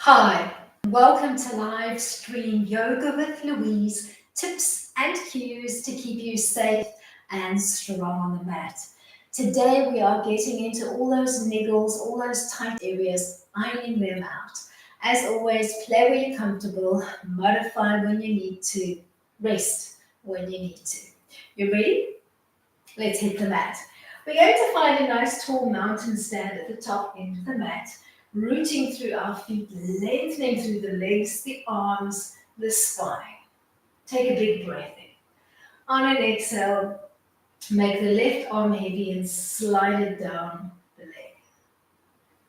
Hi, welcome to live stream yoga with Louise. Tips and cues to keep you safe and strong on the mat. Today we are getting into all those niggles, all those tight areas, ironing them out. As always, play where you're comfortable, modify when you need to, rest when you need to. You ready? Let's hit the mat. We're going to find a nice tall mountain stand at the top end of the mat, rooting through our feet, lengthening through the legs, the arms, the spine. Take a big breath in. On an exhale, make the left arm heavy and slide it down the leg.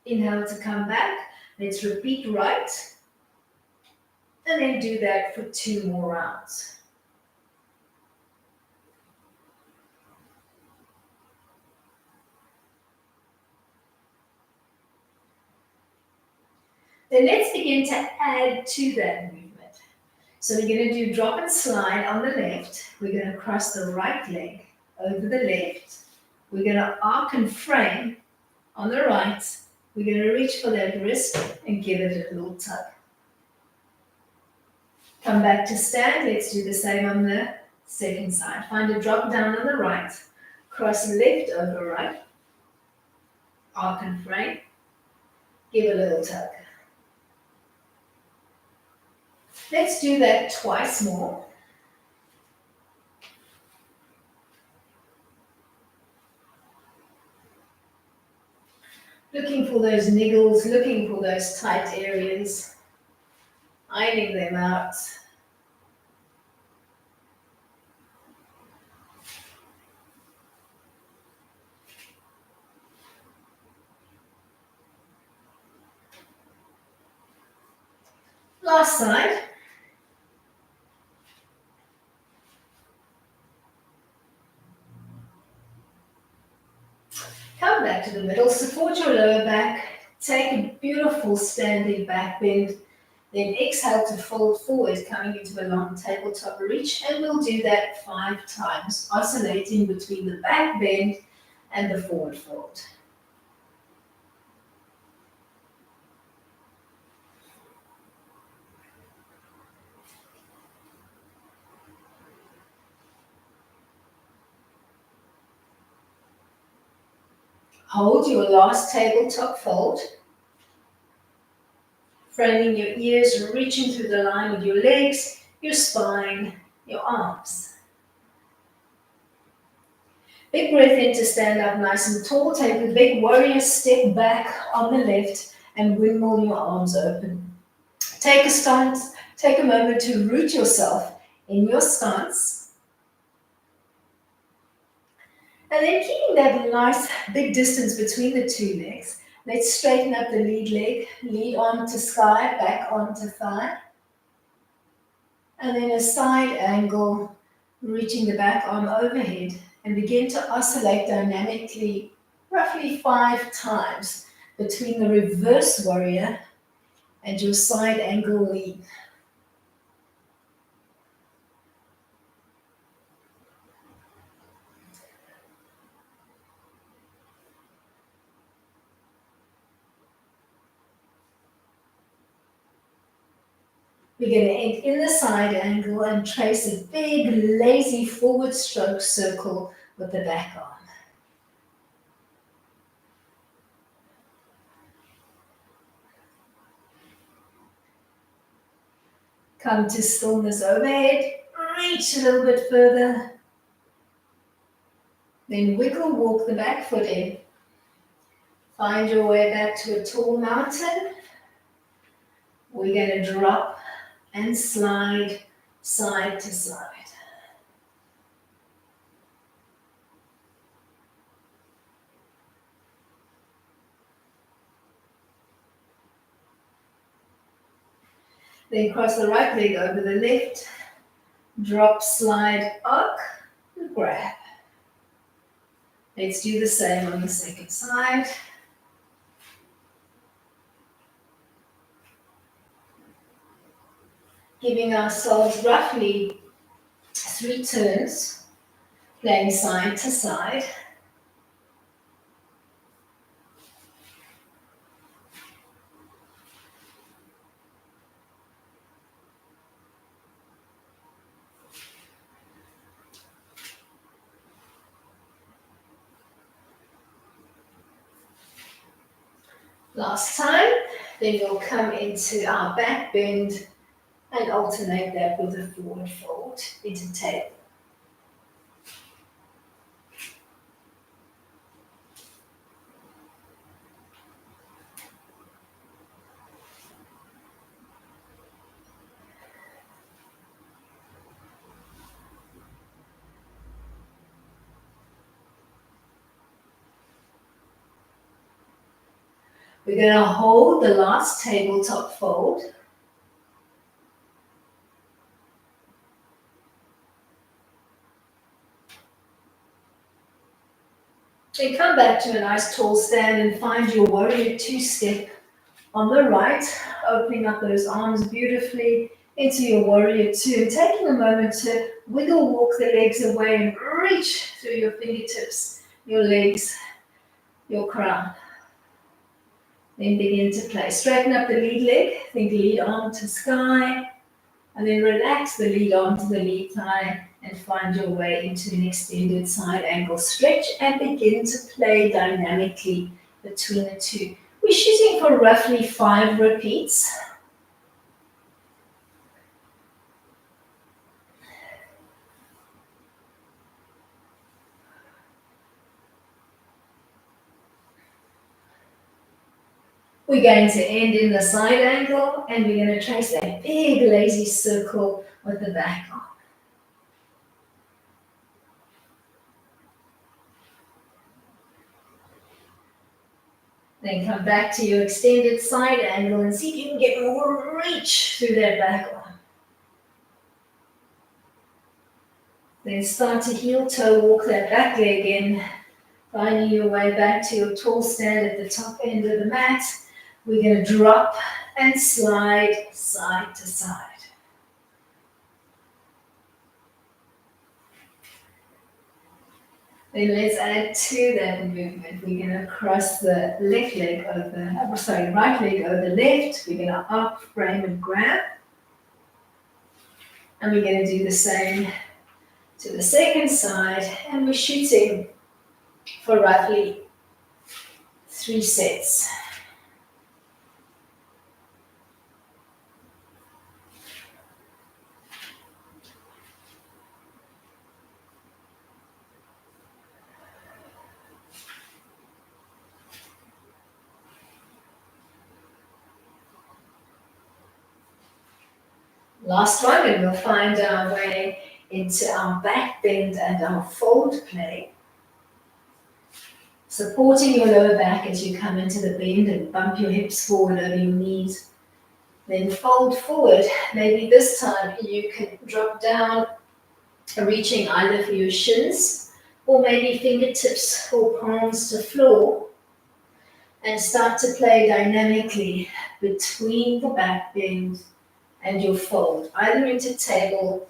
Inhale to come back. Let's repeat right. And then do that for 2 more rounds. Then let's begin to add to that movement. So we're going to do drop and slide on the left. We're going to cross the right leg over the left. We're going to arc and frame on the right. We're going to reach for that wrist and give it a little tug. Come back to stand. Let's do the same on the second side. Find a drop down on the right. Cross left over right. Arc and frame. Give a little tug. Let's do that twice more. Looking for those niggles, looking for those tight areas, ironing them out. Last side. Come back to the middle, support your lower back, take a beautiful standing back bend, then exhale to fold forward, coming into a long tabletop reach, and we'll do that 5 times, oscillating between the back bend and the forward fold. Hold your last tabletop fold, framing your ears, reaching through the line with your legs, your spine, your arms. Big breath in to stand up nice and tall. Take a big warrior step back on the left and windmill your arms open. Take a stance, take a moment to root yourself in your stance. And then keeping that nice big distance between the 2 legs, let's straighten up the lead leg, lead arm to sky, back arm to thigh. And then a side angle, reaching the back arm overhead, and begin to oscillate dynamically, roughly 5 times, between the reverse warrior and your side angle lead. We're going to end in the side angle and trace a big, lazy forward stroke circle with the back arm. Come to stillness overhead, reach a little bit further. Then wiggle, walk the back foot in. Find your way back to a tall mountain. We're going to drop and slide side to side. Then cross the right leg over the left. Drop, slide, arc, and grab. Let's do the same on the second side. Giving ourselves roughly 3 turns, playing side to side. Last time. Then we'll come into our back bend and alternate that with a forward fold into table. We're going to hold the last tabletop fold. Then come back to a nice tall stand and find your warrior two-step on the right, opening up those arms beautifully into your warrior two, and taking a moment to wiggle walk the legs away and reach through your fingertips, your legs, your crown. Then begin to play. Straighten up the lead leg, think lead arm to sky, and then relax the lead arm to the lead thigh and find your way into an extended side angle stretch and begin to play dynamically between the two. We're shooting for roughly 5 repeats. We're going to end in the side angle and we're going to trace that big lazy circle with the back arm. Then come back to your extended side angle and see if you can get more reach through that back arm. Then start to heel toe walk that back leg in, finding your way back to your tall stand at the top end of the mat. We're going to drop and slide side to side. Then let's add to that movement. We're going to cross the right leg over left. We're going to up, frame and grab. And we're going to do the same to the second side. And we're shooting for roughly 3 sets. Last one, and we'll find our way into our back bend and our fold play. Supporting your lower back as you come into the bend and bump your hips forward over your knees. Then fold forward. Maybe this time you can drop down, reaching either for your shins or maybe fingertips or palms to floor. And start to play dynamically between the back bend and your fold, either into table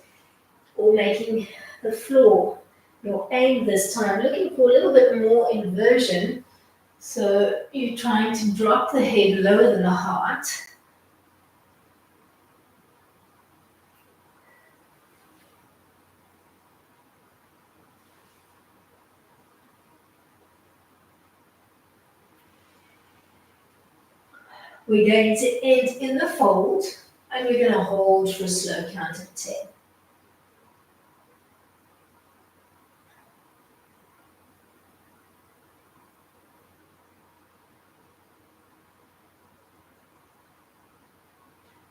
or making the floor your aim this time, looking for a little bit more inversion. So you're trying to drop the head lower than the heart. We're going to end in the fold and we're going to hold for a slow count of 10.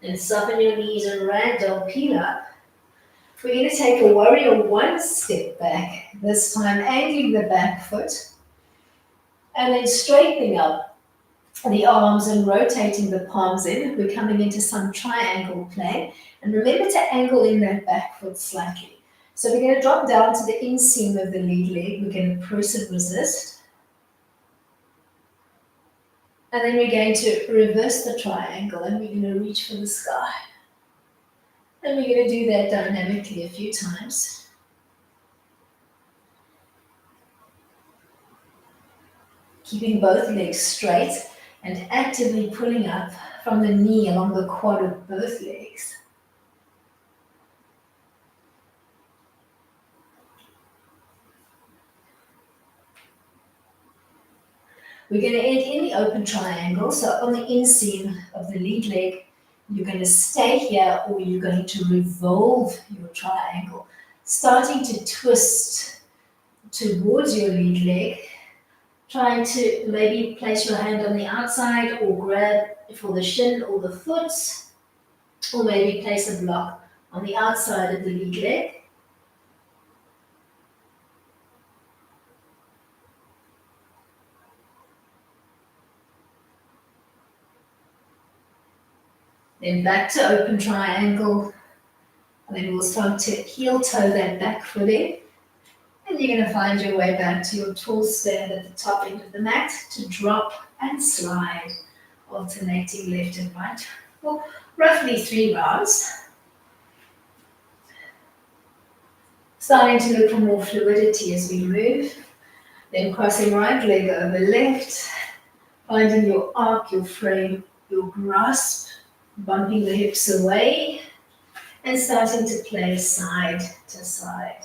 And soften your knees and ragdoll peel up. We're going to take a warrior one step back, this time angling the back foot and then straightening up the arms and rotating the palms in. We're coming into some triangle play. And remember to angle in that back foot slightly. So we're going to drop down to the inseam of the lead leg. We're going to press and resist. And then we're going to reverse the triangle and we're going to reach for the sky. And we're going to do that dynamically a few times. Keeping both legs straight and actively pulling up from the knee along the quad of both legs. We're going to end in the open triangle. So on the inseam of the lead leg, you're going to stay here or you're going to revolve your triangle, starting to twist towards your lead leg, trying to maybe place your hand on the outside or grab for the shin or the foot, or maybe place a block on the outside of the lead leg. Then back to open triangle. And then we'll start to heel toe that back foot in. And you're going to find your way back to your tall stand at the top end of the mat to drop and slide, alternating left and right for roughly 3 rounds. Starting to look for more fluidity as we move. Then crossing right leg over left, finding your arc, your frame, your grasp, bumping the hips away, and starting to play side to side.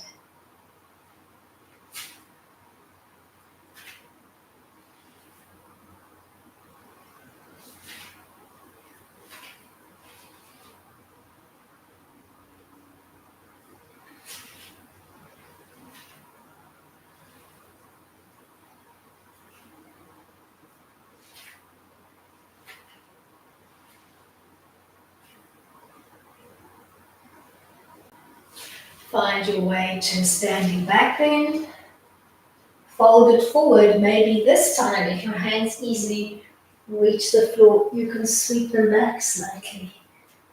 Find your way to a standing back bend. Fold it forward. Maybe this time, if your hands easily reach the floor, you can sweep them back slightly.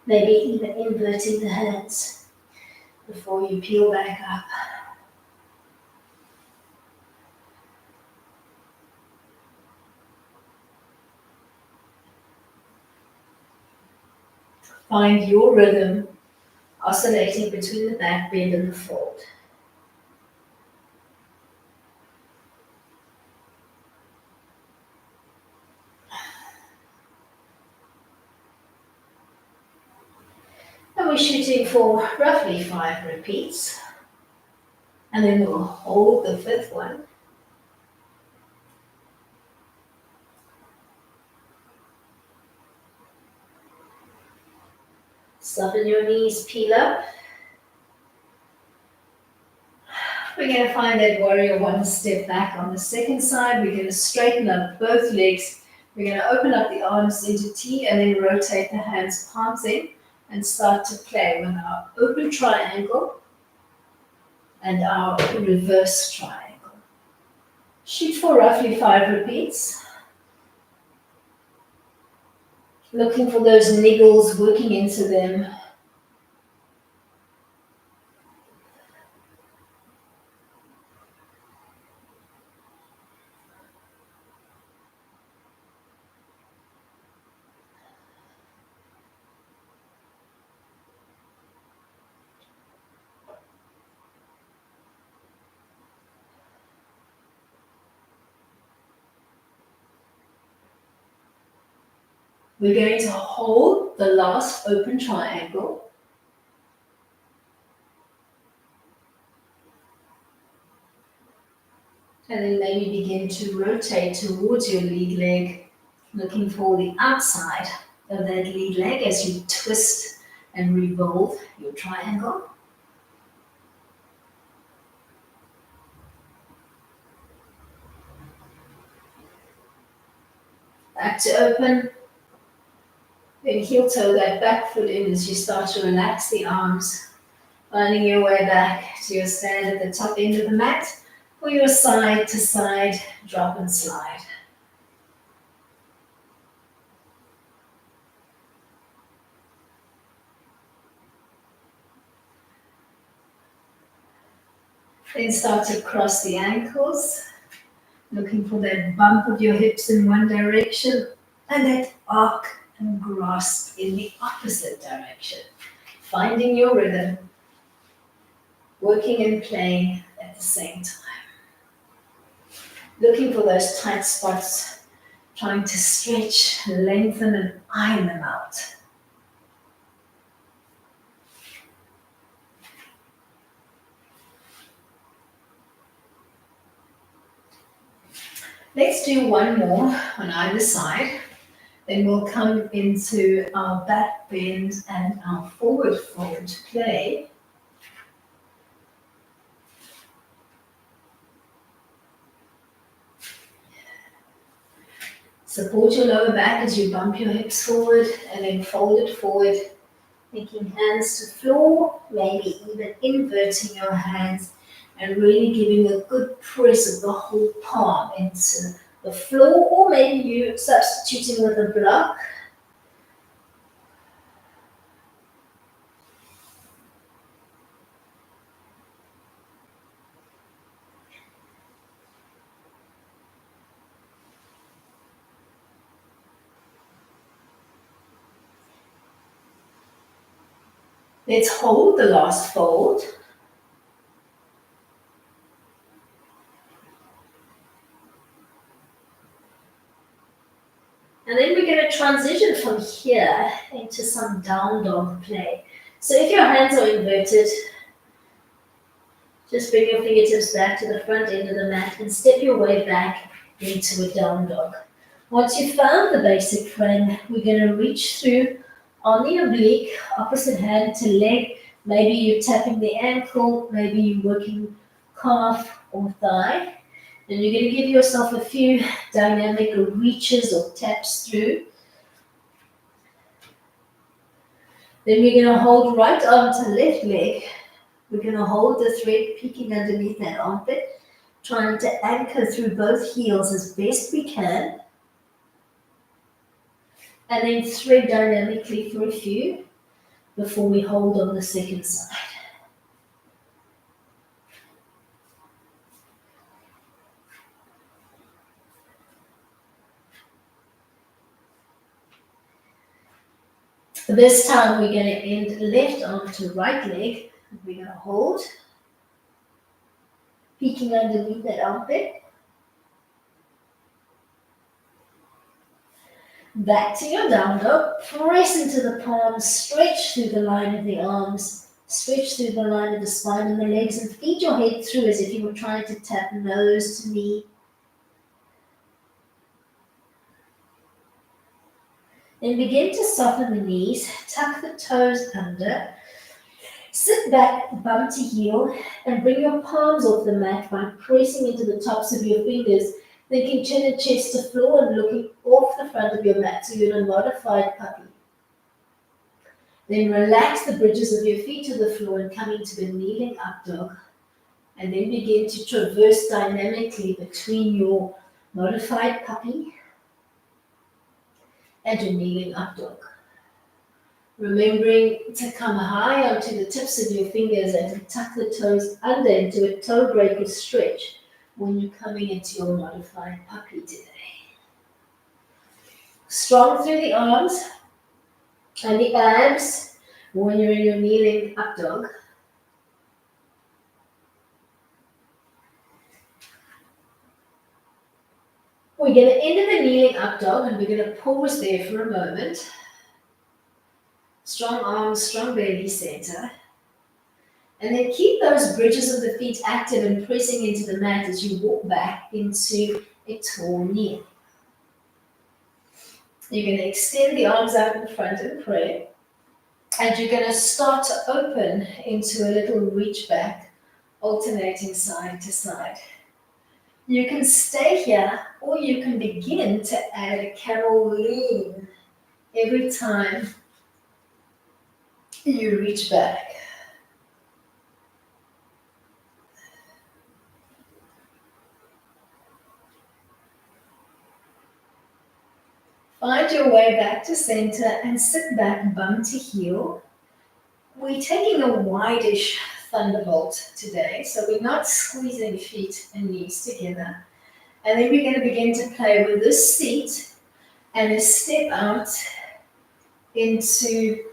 Maybe even inverting the hands before you peel back up. Find your rhythm, oscillating between the back bend and the fold. And we're shooting for roughly 5 repeats. And then we'll hold the 5th one. Soften your knees, peel up. We're going to find that warrior one, step back on the second side. We're going to straighten up both legs. We're going to open up the arms into T and then rotate the hands, palms in, and start to play with our open triangle and our reverse triangle. Shoot for roughly 5 repeats. Looking for those niggles, working into them. We're going to hold the last open triangle. And then maybe begin to rotate towards your lead leg, looking for the outside of that lead leg as you twist and revolve your triangle. Back to open. Then heel toe that back foot in as you start to relax the arms, finding your way back to your stand at the top end of the mat, or your side to side drop and slide. Then start to cross the ankles, looking for that bump of your hips in one direction and that arc and grasp in the opposite direction. Finding your rhythm, working and playing at the same time. Looking for those tight spots, trying to stretch, lengthen and iron them out. Let's do one more on either side. Then we'll come into our back bend and our forward fold play. Support your lower back as you bump your hips forward and then fold it forward, making hands to floor, maybe even inverting your hands and really giving a good press of the whole palm into the floor, or maybe you substituting with a block. Let's hold the last fold. And then we're going to transition from here into some down dog play. So if your hands are inverted, just bring your fingertips back to the front end of the mat and step your way back into a down dog. Once you've found the basic frame, we're going to reach through on the oblique, opposite hand to leg. Maybe you're tapping the ankle, maybe you're working calf or thigh. And you're going to give yourself a few dynamic reaches or taps through. Then we're going to hold right arm to left leg. We're going to hold the thread peeking underneath that armpit, trying to anchor through both heels as best we can. And then thread dynamically for a few before we hold on the second side. This time we're going to end left arm to right leg. We're going to hold, peeking underneath that armpit. Back to your down dog, press into the palms, stretch through the line of the arms, stretch through the line of the spine and the legs, and feed your head through as if you were trying to tap nose to knee. Then begin to soften the knees, tuck the toes under, sit back, bum to heel, and bring your palms off the mat by pressing into the tops of your fingers, thinking chin and chest to floor and looking off the front of your mat so you're in a modified puppy. Then relax the bridges of your feet to the floor and come into a kneeling up dog. And then begin to traverse dynamically between your modified puppy and your kneeling up dog. Remembering to come high onto the tips of your fingers and to tuck the toes under into a toe breaker stretch when you're coming into your modified puppy today. Strong through the arms and the abs when you're in your kneeling up dog. We're going to end in the kneeling up dog and we're going to pause there for a moment. Strong arms, strong belly center. And then keep those bridges of the feet active and pressing into the mat as you walk back into a tall knee. You're going to extend the arms out in front and pray. And you're going to start to open into a little reach back, alternating side to side. You can stay here or you can begin to add a camel lean every time you reach back. Find your way back to center and sit back bum to heel. We're taking a wide-ish thunderbolt today, so we're not squeezing feet and knees together. And then we're going to begin to play with this seat and a step out into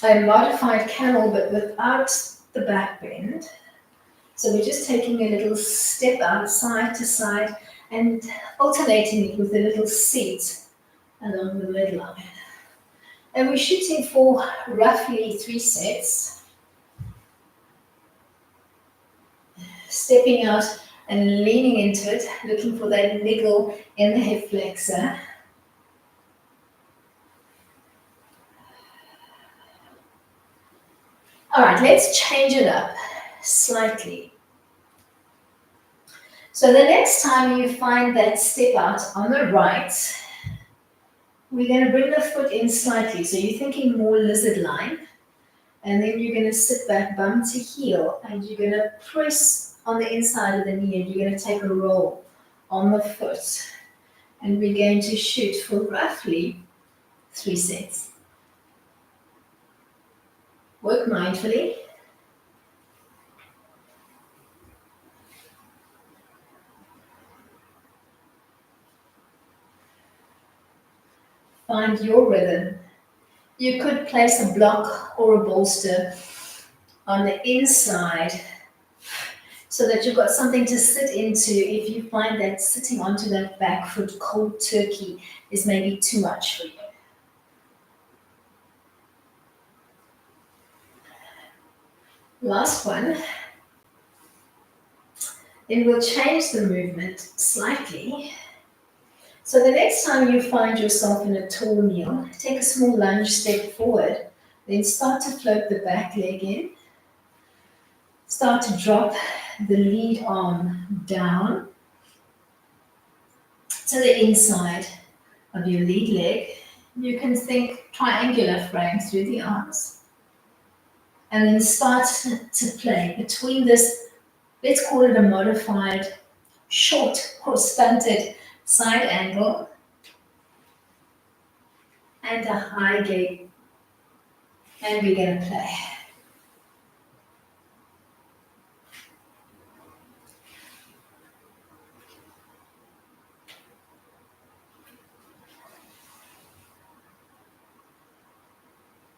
a modified camel, but without the back bend. So we're just taking a little step out side to side and alternating it with a little seat along the midline. And we're shooting for roughly 3 sets. Stepping out and leaning into it, looking for that niggle in the hip flexor. All right, let's change it up slightly. So the next time you find that step out on the right, we're going to bring the foot in slightly. So you're thinking more lizard line. And then you're going to sit back, bum to heel, and you're going to press on the inside of the knee, and you're going to take a roll on the foot. And we're going to shoot for roughly 3 sets. Work mindfully. Find your rhythm. You could place a block or a bolster on the inside so that you've got something to sit into if you find that sitting onto that back foot cold turkey is maybe too much for you. Last one. Then we'll change the movement slightly. So the next time you find yourself in a tall kneel, take a small lunge step forward, then start to float the back leg in. Start to drop the lead arm down to the inside of your lead leg. You can think triangular frame through the arms. And then start to play between this, let's call it a modified short or stunted side angle and a high gate. And we're going to play.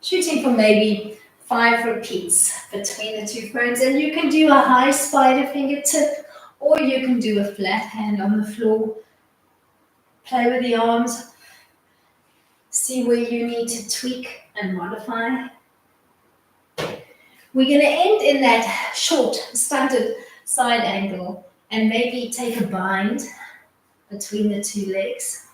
Shooting for maybe 5 repeats between the 2 frames, and you can do a high spider fingertip, or you can do a flat hand on the floor. Play with the arms, see where you need to tweak and modify. We're going to end in that short, stunted side angle, and maybe take a bind between the 2 legs.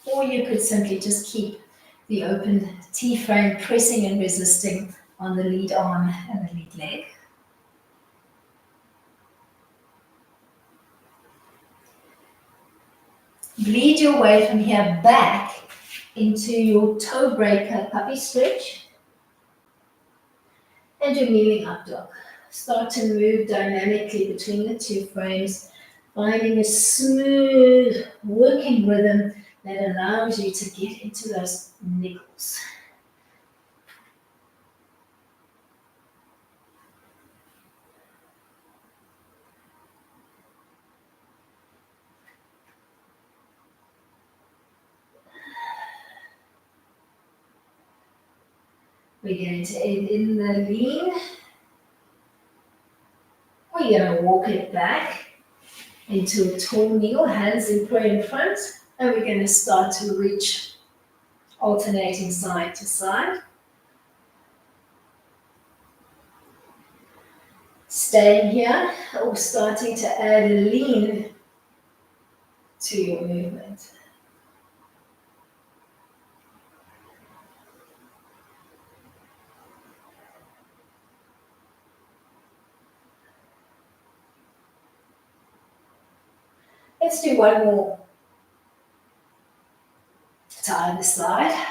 Or you could simply just keep the open T-frame pressing and resisting on the lead arm and the lead leg. Bleed your way from here back into your toe breaker puppy stretch. And your kneeling up dog. Start to move dynamically between the 2 frames, finding a smooth working rhythm that allows you to get into those niggles. We're going to end in the lean. We're going to walk it back into a tall kneel, hands in prayer in front, and we're going to start to reach, alternating side to side. Staying here or starting to add a lean to your movement. Let's do one more to either side.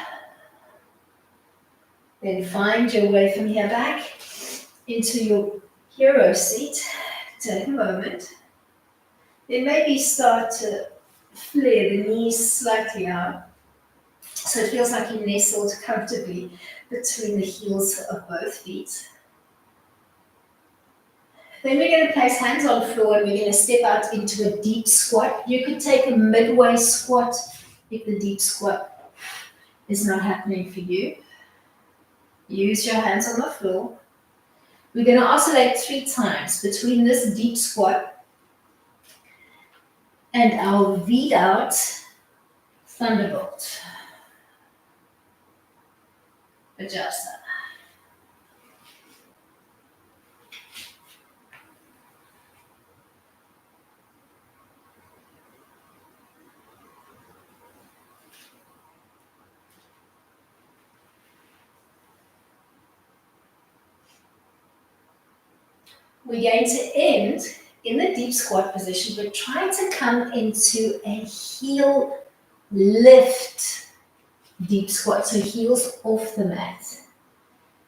Then find your way from here back into your hero seat. Take a moment. Then maybe start to flare the knees slightly out so it feels like you're nestled comfortably between the heels of both feet. Then we're going to place hands on the floor and we're going to step out into a deep squat. You could take a midway squat if the deep squat is not happening for you. Use your hands on the floor. We're going to oscillate 3 times between this deep squat and our V'd out thunderbolt. Adjust that. We're going to end in the deep squat position, but try to come into a heel lift deep squat, so heels off the mat.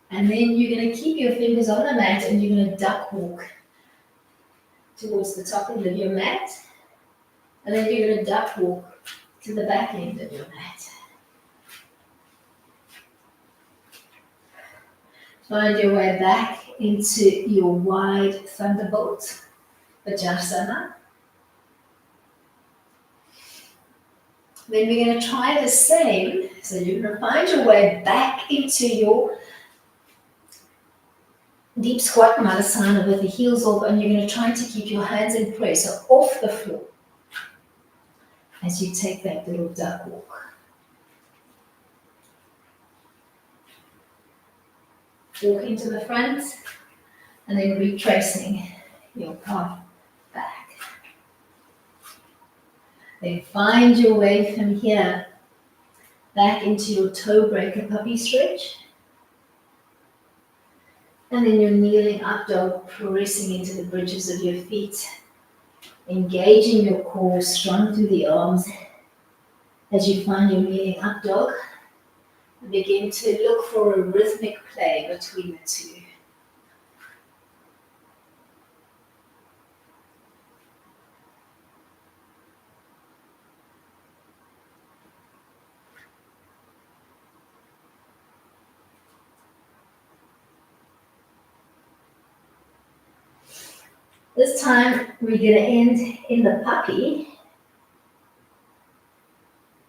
And then you're going to keep your fingers on the mat and you're going to duck walk towards the top end of your mat. And then you're going to duck walk to the back end of your mat. Find your way back into your wide thunderbolt, Vajrasana. Then we're going to try the same. So you're going to find your way back into your deep squat Malasana with the heels off, and you're going to try to keep your hands in prayer, so off the floor, as you take that little duck walk. Walking to the front, and then retracing your path back. Then find your way from here back into your toe breaker puppy stretch. And then you're kneeling up dog, pressing into the bridges of your feet, engaging your core strong through the arms as you find your kneeling up dog. And begin to look for a rhythmic play between the two. This time we're going to end in the puppy.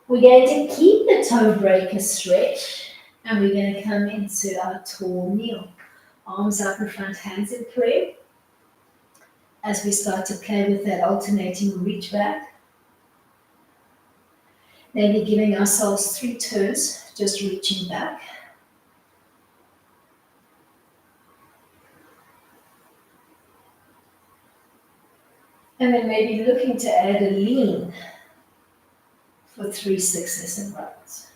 We're going to keep the toe breaker stretch, and we're going to come into our tall kneel. Arms up in front, hands in prayer. As we start to play with that alternating reach back. Maybe giving ourselves 3 turns, just reaching back. And then maybe looking to add a lean for 3 successive rounds.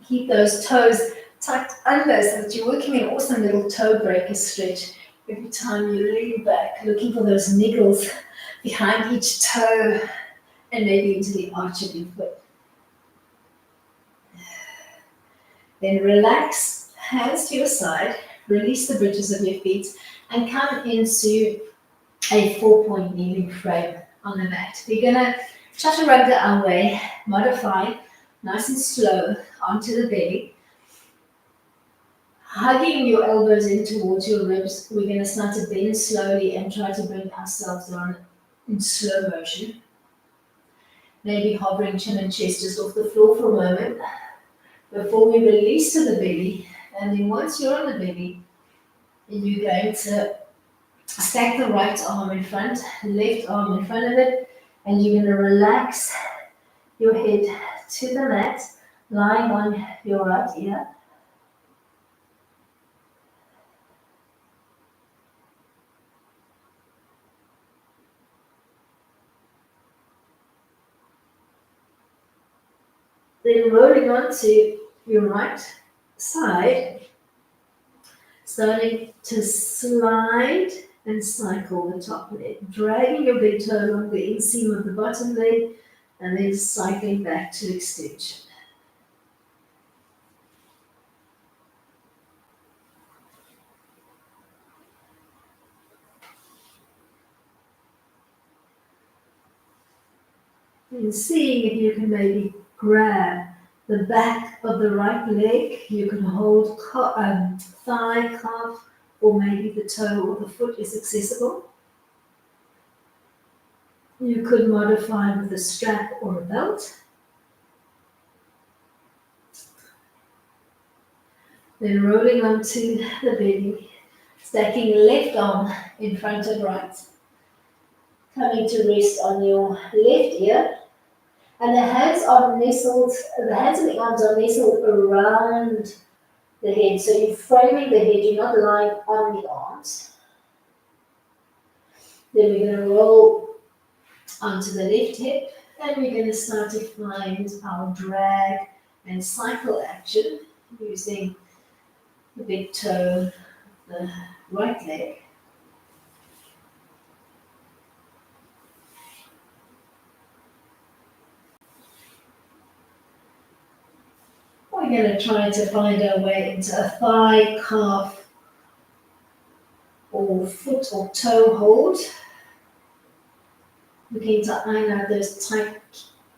Keep those toes tucked under so that you're working an awesome little toe breaker stretch every time you lean back, looking for those niggles behind each toe and maybe into the arch of your foot. Then relax, hands to your side, release the bridges of your feet and come into a 4-point kneeling frame on the mat. We're going to chaturanga our way, modify, nice and slow, onto the belly. Hugging your elbows in towards your ribs, we're going to start to bend slowly and try to bring ourselves down in slow motion. Maybe hovering chin and chest just off the floor for a moment before we release to the belly. And then once you're on the belly, you're going to stack the right arm in front, left arm in front of it, and you're going to relax your head to the mat, lying on your right ear. Then rolling onto your right side, starting to slide and cycle the top leg, dragging your big toe along the inseam of the bottom leg, and then cycling back to extension. And seeing if you can maybe grab the back of the right leg, you can hold thigh, calf, or maybe the toe or the foot is accessible. You could modify with a strap or a belt. Then rolling onto the belly, stacking left arm in front of right. Coming to rest on your left ear. And the hands and the arms are nestled around the head. So you're framing the head, you're not lying on the arms. Then we're going to roll onto the left hip, and we're going to start to find our drag and cycle action using the big toe, the right leg. We're going to try to find our way into a thigh, calf, or foot or toe hold. Looking to iron out those tight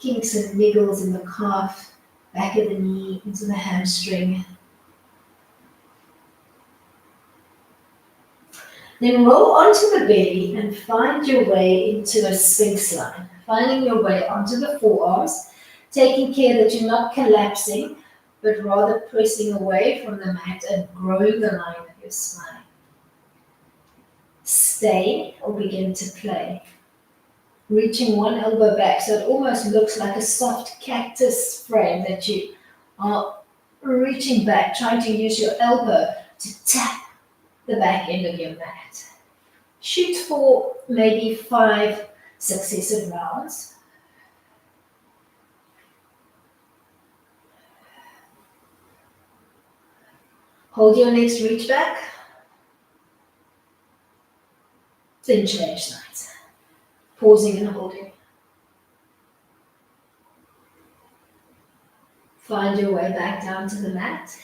kinks and niggles in the calf, back of the knee, into the hamstring. Then roll onto the belly and find your way into a Sphinx line. Finding your way onto the forearms, taking care that you're not collapsing, but rather pressing away from the mat and growing the line of your spine. Stay or begin to play. Reaching one elbow back so it almost looks like a soft cactus frame that you are reaching back, trying to use your elbow to tap the back end of your mat. Shoot for maybe 5 successive rounds. Hold your next reach back. Then change sides. Pausing and holding. Find your way back down to the mat.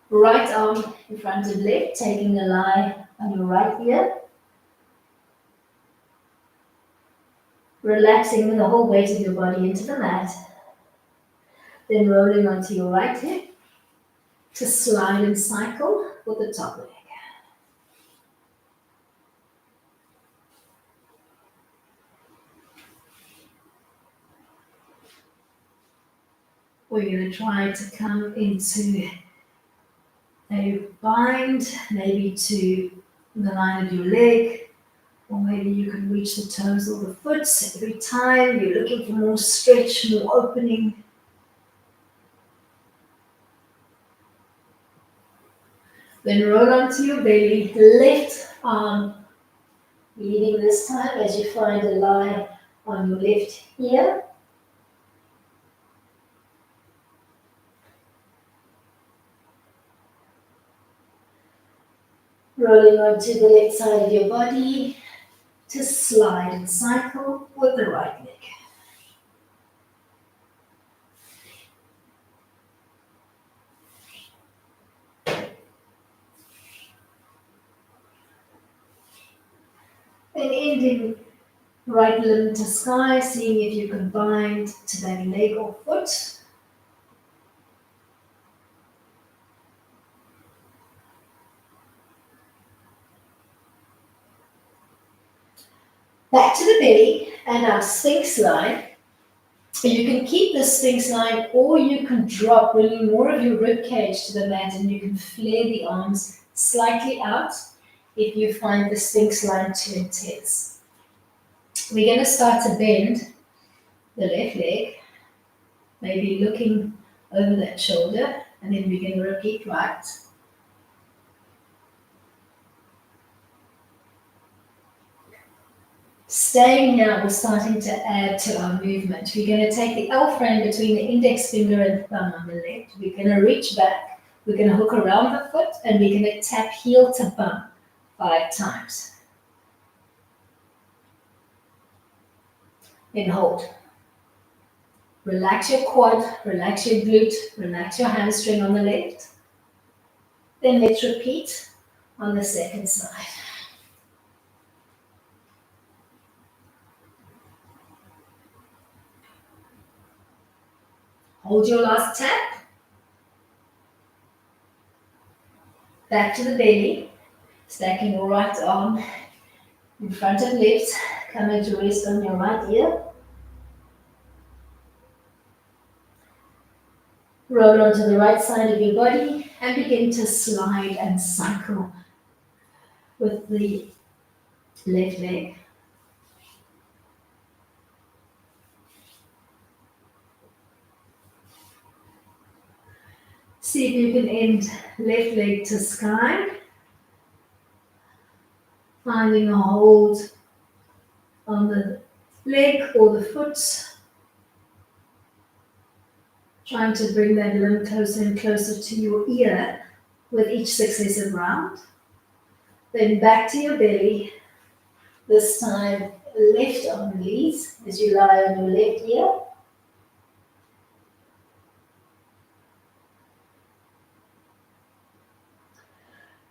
Right arm in front of left, taking the lie on your right ear. Relaxing the whole weight of your body into the mat. Then rolling onto your right hip to slide and cycle with the top leg. We're going to try to come into a bind, maybe to the line of your leg, or maybe you can reach the toes or the foot. Every time you're looking for more stretch, more opening. Then roll onto your belly, left arm leading this time as you find a line on your left ear. Rolling onto the left side of your body to slide and cycle with the right leg. Then ending right limb to sky, seeing if you can bind to that leg or foot. Back to the belly and our Sphinx line. You can keep the Sphinx line or you can drop, bringing more of your rib cage to the mat, and you can flare the arms slightly out if you find the Sphinx line too intense. We're going to start to bend the left leg, maybe looking over that shoulder, and then we're going to repeat right. Staying here, we're starting to add to our movement. We're going to take the L frame between the index finger and thumb on the left. We're going to reach back. We're going to hook around the foot, and we're going to tap heel to bum 5 times. Then hold. Relax your quad, relax your glute, relax your hamstring on the left. Then let's repeat on the second side. Hold your last tap. Back to the belly. Stacking your right arm in front of left. Coming to rest on your right ear. Roll onto the right side of your body and begin to slide and cycle with the left leg. See if you can end left leg to sky. Finding a hold on the leg or the foot. Trying to bring that limb closer and closer to your ear with each successive round. Then back to your belly. This time, left arm leads as you lie on your left ear.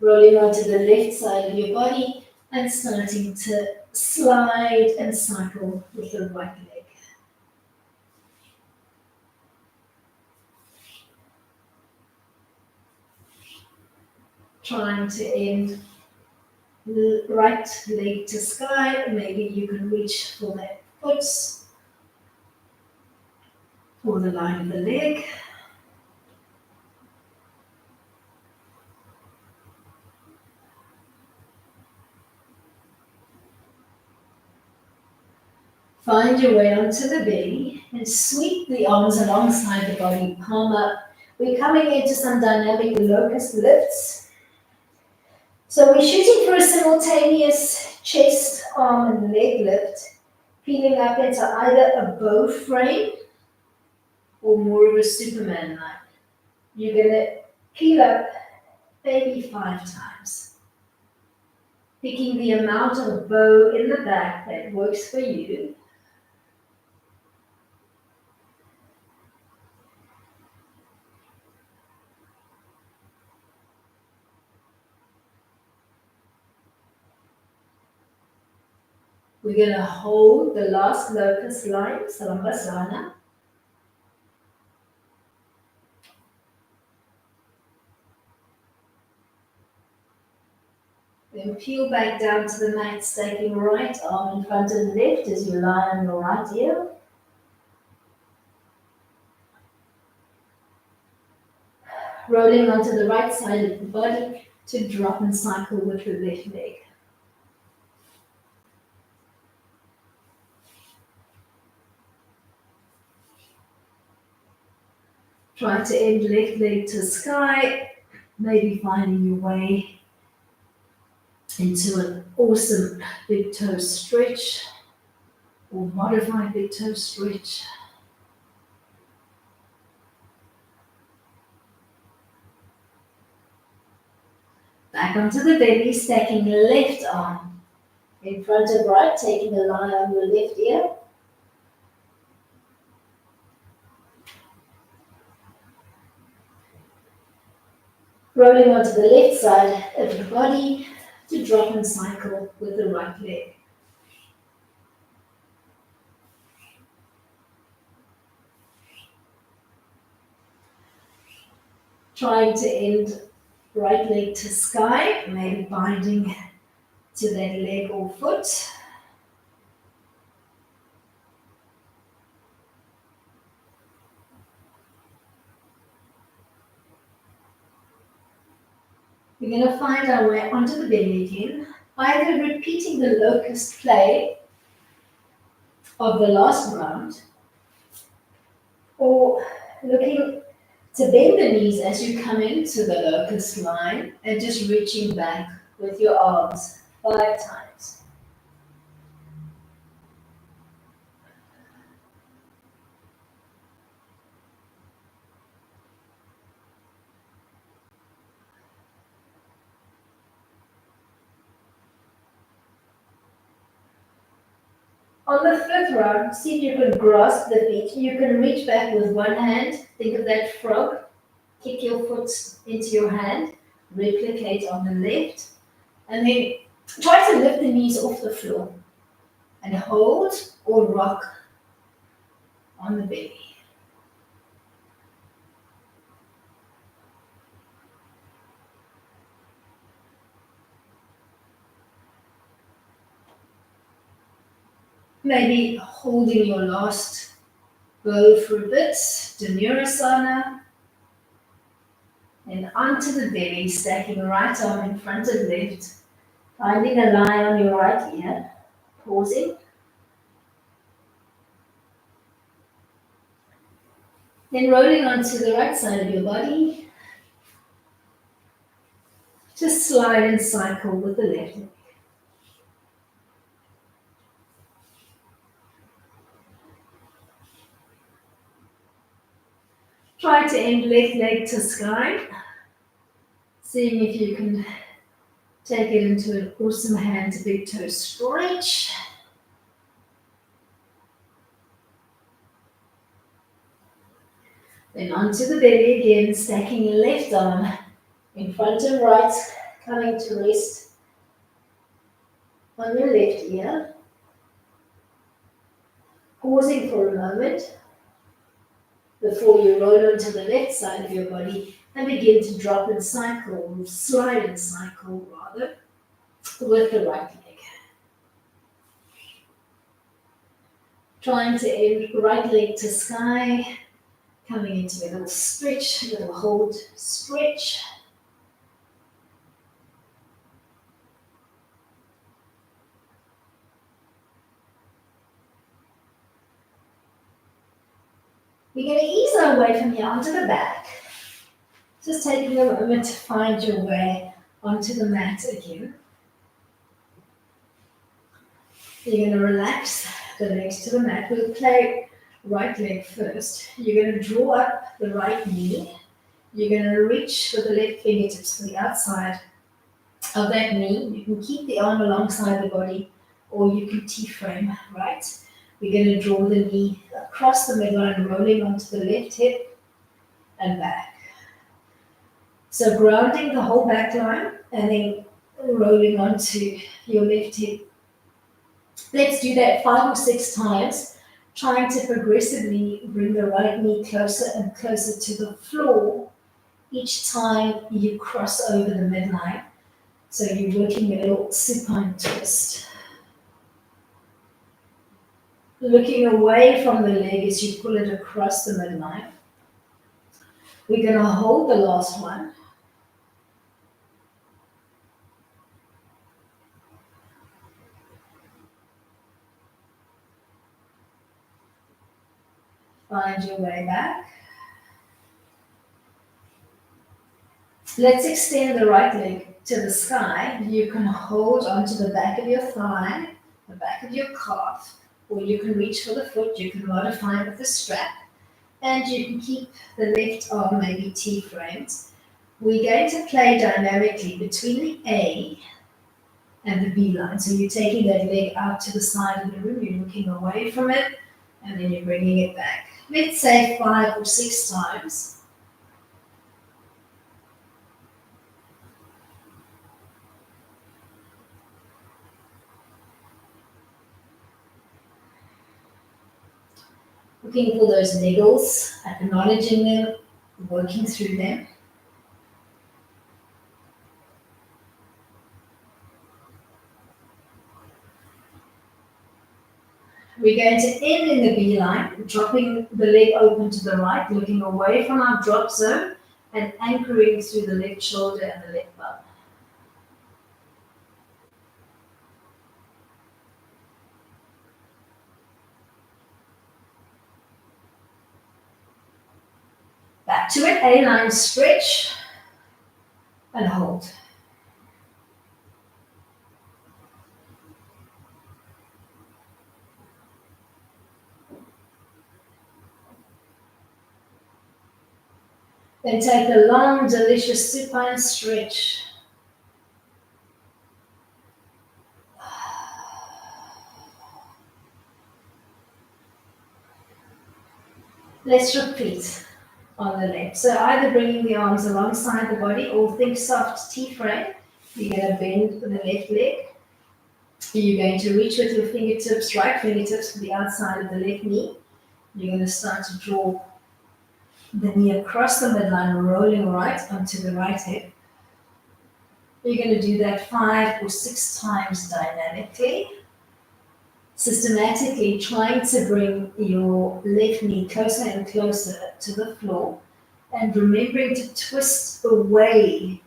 Rolling onto the left side of your body and starting to slide and cycle with the right leg. Trying to end the right leg to sky. Maybe you can reach for that foot or the line of the leg. Find your way onto the belly and sweep the arms alongside the body, palm up. We're coming into some dynamic locust lifts. So we're shooting for a simultaneous chest, arm, and leg lift, peeling up into either a bow frame or more of a Superman line. You're going to peel up maybe 5 times. Picking the amount of bow in the back that works for you. We're going to hold the last locust line, Salambassana. Then peel back down to the mat, stacking right arm in front of left as you lie on your right ear. Rolling onto the right side of the body to drop and cycle with the left leg. Try to end left leg to sky, maybe finding your way into an awesome big toe stretch or modified big toe stretch. Back onto the belly, stacking left arm in front of right, taking a line on your left ear. Rolling onto the left side of the body to drop and cycle with the right leg. Trying to end right leg to sky, maybe binding to that leg or foot. We're going to find our way onto the belly again, either repeating the locust play of the last round or looking to bend the knees as you come into the locust line and just reaching back with your arms 5 times. On the 5th round, see if you can grasp the feet. You can reach back with one hand. Think of that frog. Kick your foot into your hand. Replicate on the left. And then try to lift the knees off the floor. And hold or rock on the belly. Maybe holding your last bow for a bit, Dhanurasana. And onto the belly, stacking right arm in front of left. Finding a line on your right ear, pausing. Then rolling onto the right side of your body. Just slide and cycle with the left leg. Try to end left leg to sky. Seeing if you can Take it into an awesome hand to big toe stretch. Then onto the belly again, stacking your left arm in front and right, coming to rest on your left ear. Pausing for a moment before you roll onto the left side of your body and begin to drop and cycle, or slide and cycle rather, with the right leg. Trying to end right leg to sky, coming into a little stretch, a little hold, stretch. We're going to ease our way from here onto the back. Just taking a moment to find your way onto the mat again. You're going to relax the legs to the mat. We'll play right leg first. You're going to draw up the right knee. You're going to reach with the left fingertips to the outside of that knee. You can keep the arm alongside the body, or you can T-frame, right? We're going to draw the knee across the midline, rolling onto the left hip and back. So grounding the whole back line and then rolling onto your left hip. Let's do that 5 or 6 times, trying to progressively bring the right knee closer and closer to the floor each time you cross over the midline. So you're working a little supine twist. Looking away from the leg as you pull it across the midline. We're going to hold the last one. Find your way back. Let's extend the right leg to the sky. You can hold onto the back of your thigh, the back of your calf, or you can reach for the foot. You can modify with the strap, and you can keep the left arm maybe T-framed. We're going to play dynamically between the A and the B line. So you're taking that leg out to the side of the room, you're looking away from it, and then you're bringing it back. Let's say 5 or 6 times. Looking for those niggles, acknowledging them, working through them. We're going to end in the B line, dropping the leg open to the right, looking away from our drop zone and anchoring through the left shoulder and the left bum. Back to an A-line stretch and hold. Then take a long, delicious supine stretch. Let's repeat on the left. So either bringing the arms alongside the body or think soft T-frame. You're going to bend the left leg. You're going to reach with your fingertips, right fingertips to the outside of the left knee. You're going to start to draw the knee across the midline, rolling right onto the right hip. You're going to do that 5 or 6 times dynamically, systematically trying to bring your left knee closer and closer to the floor and remembering to twist away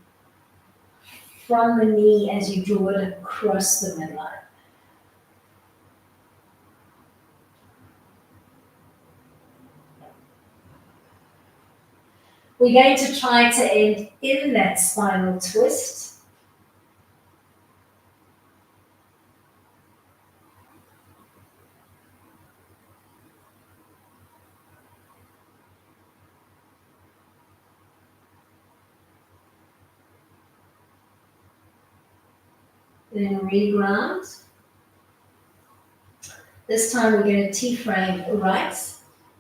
from the knee as you draw it across the midline. We're going to try to end in that spinal twist. Then reground. This time we're going to T-frame right,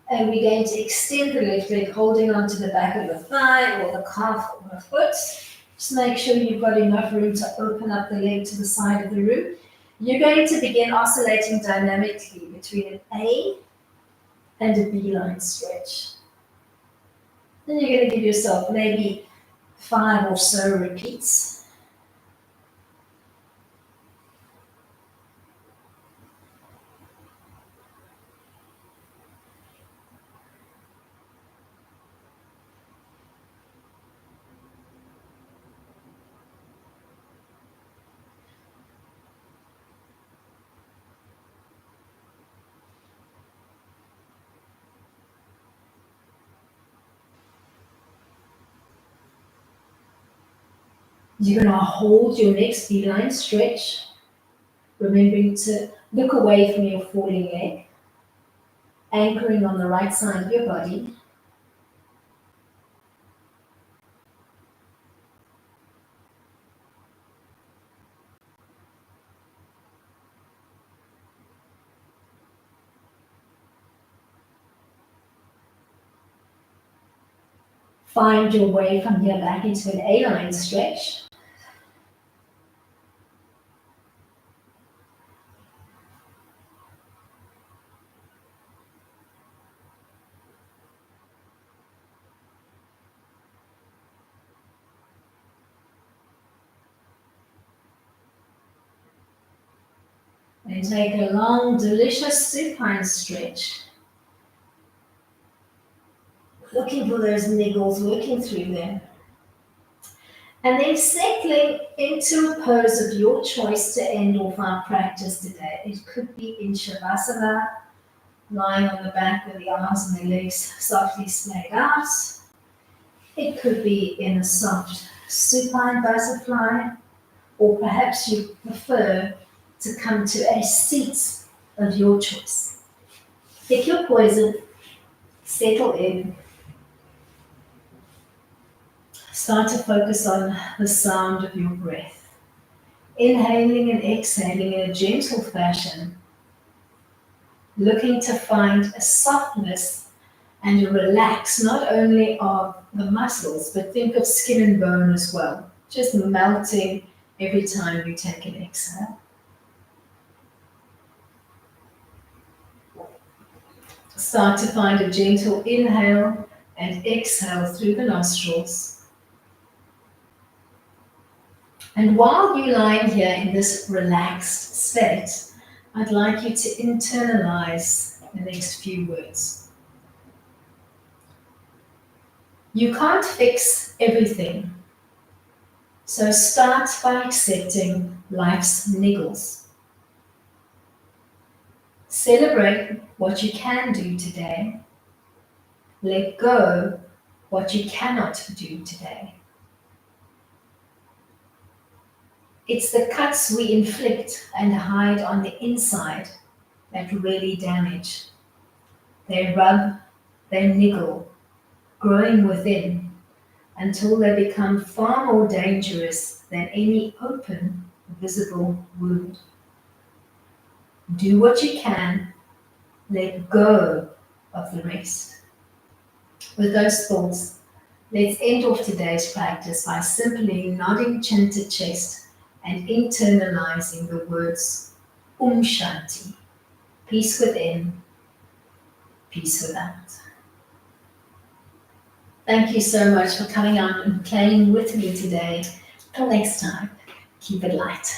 and we're going to extend the left leg, holding onto the back of the thigh or the calf or the foot. Just make sure you've got enough room to open up the leg to the side of the room. You're going to begin oscillating dynamically between an A and a B-line stretch. Then you're going to give yourself maybe 5 or so repeats. You're going to hold your next B-line stretch, remembering to look away from your falling leg, anchoring on the right side of your body. Find your way from here back into an A-line stretch. And take a long, delicious supine stretch. Looking for those niggles, working through them. And then settling into a pose of your choice to end off our practice today. It could be in Shavasana, lying on the back with the arms and the legs softly splayed out. It could be in a soft supine butterfly, or perhaps you prefer to come to a seat of your choice. Pick your poison, settle in. Start to focus on the sound of your breath. Inhaling and exhaling in a gentle fashion. Looking to find a softness and a relax, not only of the muscles, but think of skin and bone as well. Just melting every time you take an exhale. Start to find a gentle inhale and exhale through the nostrils. And while you're lying here in this relaxed state, I'd like you to internalize the next few words. You can't fix everything, so start by accepting life's niggles. Celebrate what you can do today. Let go what you cannot do today. It's the cuts we inflict and hide on the inside that really damage. They rub, they niggle, growing within until they become far more dangerous than any open, visible wound. Do what you can, let go of the rest. With those thoughts, let's end off today's practice by simply nodding chin to chest and internalizing the words Shanti, peace within, peace without. Thank you so much for coming out and playing with me today. Till next time, keep it light.